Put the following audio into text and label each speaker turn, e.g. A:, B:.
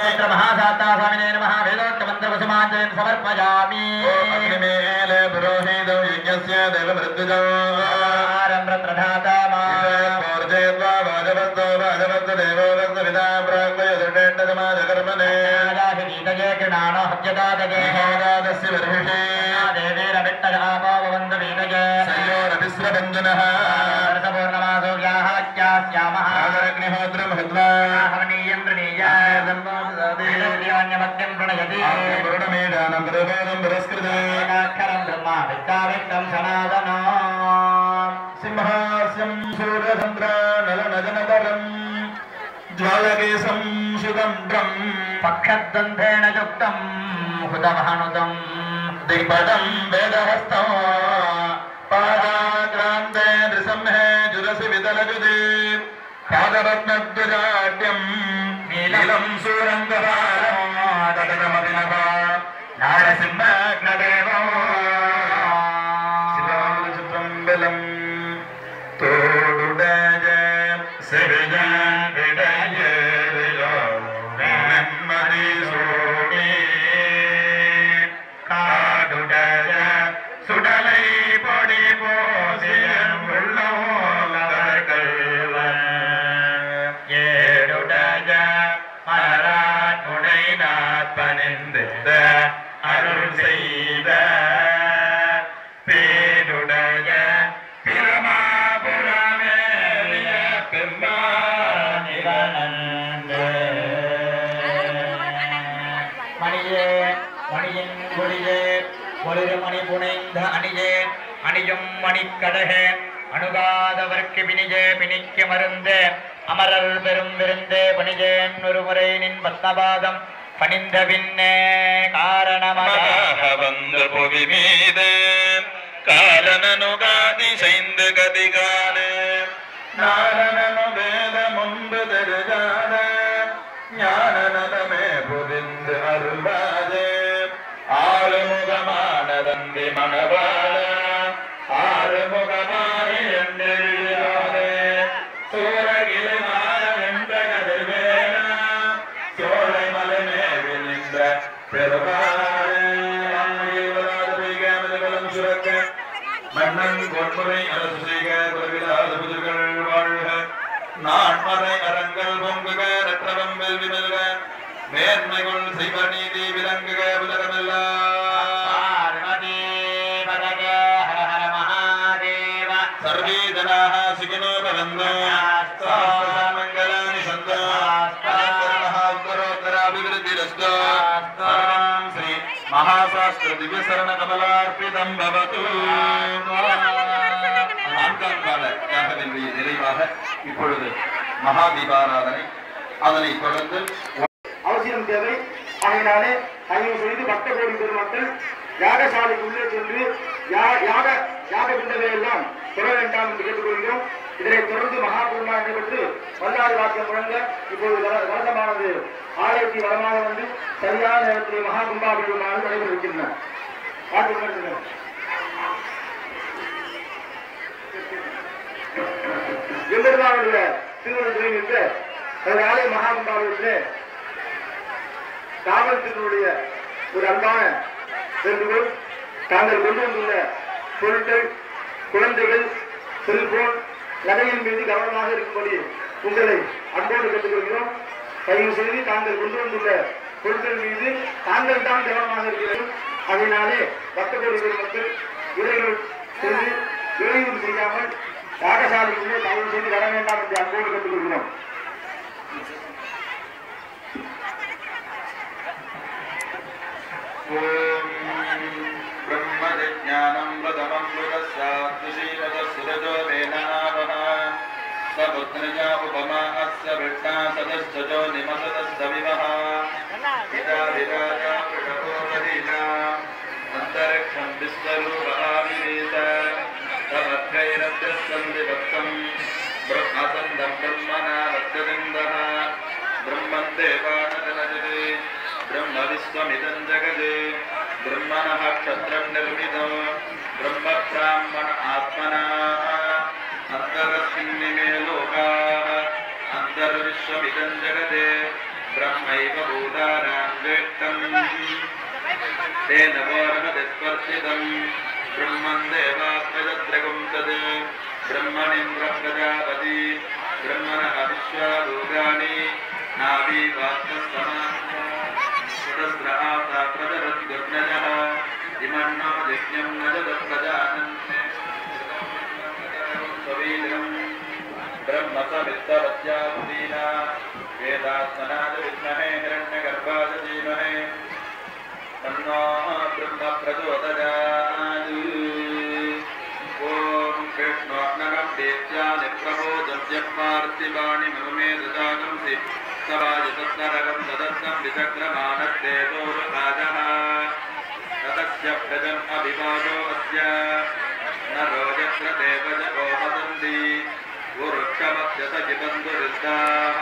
A: महासाता स्वामिने नमः वेदोक्तमन्त्रकुसुमाञ्जलिं समर्पयामि
B: अग्निमेले पुरोहितौ यज्ञस्य देवमृत्युजौ
A: आरम्भत्रधाता
B: मार्जयत्वा वाजवस्तो देवो वस्तुविदा प्राग्वयोदुर्डेण्डसमाजकर्मणे
A: गीतये कृणाणो हव्यदादये
B: होदादस्य बर्हिषे
A: देवीरविट्टजामो भवन्तु वीतये
B: संयोरविस्रभञ्जनः
A: वर्षपूर्णमासो व्याहात्यास्यामः
B: अग्निहोत्रं हत्वा
A: हवनीयं प्रणीयान्यमत्यं प्रणयति
B: पूर्णमेधानं प्रभेदं पुरस्कृताक्षरं
A: ब्रह्मा विद्यावित्तं सनातनो
B: सिंहास्यं सूर्यचन्द्रानलनजनतरम् ज्वालकेशं शुभं
A: पक्षद्वन्द्वेन युक्तं हुतभानुदं
B: दिग्पदं वेदहस्तं पादाक्रान्ते नृसिंहे जुरसि विदलजुदे पादरत्नध्वजाड्यं नीलं सूरङ्गहारं तटनमभिनव नारसिंहग्नदेवो शिलाचित्रं बलं तोडुडज सेविज
A: அருள் செய்த பேருடைய பிரமாபுரமேறிய பெம்மானிரனந்து மணியே மணியின் ஒளியே ஒளிரு மணி புனைந்த அணியே அணியும் மணிக்கடகே அணுகாதவர்க்கு பிணியே பிணிக்க மருந்து அமரல் பெரும் விருந்தே பணிஜேன் ஒரு முறை நின் பத்மபாதம் பணிந்த பின்னே காரணமாக
B: வந்த புவி மீது காலனனுகாதி செய்து கதிகால நாரணனு வேத முன்பு தெரியாத ஞான நலமே புரிந்து அருள்வாதே ஆறுமுகமானதந்தி மணவாள ஆறுமுகமானி என்றெழுதாதே சூரகிரி மாயம் என்ற கதிர்வேண சோழை மலை மேவில் நின்ற பெருமாளும் சுரக்க மன்னன் பொன்முறை அரசு செய்க குலவிலாத புதுகள் வாழ்க நான்மறை அரங்கள் பொங்குக ரற்றவம் வெல்வி மெல்க மேன்மைகள் செய்வ நீதி விளங்குக உலகமெல்லாம் சர்வே ஜனாः சுகினோ பவந்து மங்களானி சந்தோ उत्तरोत्तराभिवृद्धिरस्तु सर्वं श्री महाशास्त्र दिव्य शरण कमलार्पितं भवतु நான்காம் கால யாகவினுடைய நிறைவாக இப்பொழுது மகா தீபாராதனை அதனை தொடர்ந்து
C: அவசியம் தேவை. அதனாலே தயவு செய்து பக்த கோடி பெருமக்கள் யாகசாலைக்கு உள்ளே சென்று யாக பிண்டங்களை எல்லாம் தொட வேண்டாம் என்று கேட்டுக்கொள்கிறோம். இதனைத் தொடர்ந்து மகாபூர்ணா நடைபெற்று வல்லாறு வாக்கியம் முழங்க இப்போது வருடமானது ஆலயத்தை வளமாக வந்து சரியான நேரத்தில் மகா கும்பாபிஷேகமானது நடைபெறுகின்றன. எம்பெருமானுடைய திருவள்ளுவரை நின்ற ஆலய மகா கும்பாபிஷேகத்திலே காவல்துறையினுடைய ஒரு அன்பான வேண்டுகோள், தாங்கள் கொண்டு வந்துள்ள பொருட்கள், குழந்தைகள், செல்போன், நகையின் மீது கவனமாக இருக்கும்படி உங்களை அன்போடு கேட்டுக்கொள்கிறோம். தயவு செய்து தாங்கள் கொண்டு வந்துள்ள பொருட்கள் மீது தாங்கள் தான் கவனமாக இருக்கிறோம். அதனாலே பக்த கோடி பெருமக்கள் இறைகள் சென்று இறையூர் செய்யாமல் யாகசாலைக்குள்ளே தயவு செய்து வர வேண்டாம் என்று அன்போடு கேட்டுக்கொள்கிறோம்.
B: ब्रह्मज्ञानं प्रथमं बुधस्यात्षीवतः वेदनावः सपुत्रया उपमा अस्य विष्णा सदश्चो निमसदस्तविवः पिता विराजा वृषभोदीना अन्तरिक्षं विश्वरूपहाविवेश तमद्भैरभ्यस्सन्दिभक्तं ब्रह्मसन्दं ब्रह्मणा वक्तविन्दः ब्रह्मं देवानजनजते ब्रह्म विश्वमिदं जगते ब्रह्मणः क्षत्रं निर्मितं ब्रह्म ब्राह्मण आत्मना अन्तरस्मिन्निमे लोकाः अन्तर्विश्वमिदं जगते ब्रह्मैव भूतानां ज्येष्ठम् तेन वोर्हदिस्पर्शितम् ब्रह्मन् देवात्मजद्रगुं तद् ब्रह्मणिन्द्र प्रजापति ब्रह्मणः विश्वाभूतानि नाभीवात्मसमासहस्र प्रदरद्गुर्नजः इमन्नो यज्ञं न जदप्रजानन्ते स्ववीरम् ब्रह्मसवित्तवत्यामुदीना वेदात्मनाद विद्महे हिरण्यगर्भाय धीमहि तन्नो ब्रह्म प्रचोदयात् ॐ कृष्णोऽग्नगं देत्यानि प्रबोधव्यपार्थिवाणि ममे ददागंसि सवायतत्नरगं ददत्तं विचक्रमाणस्तेजोरुकाजः ततस्य प्रजन् अभिवादो अस्य नरो यत्र देवजगो वदन्ति वृक्षमस्य सखिबन्धुरिद्धाः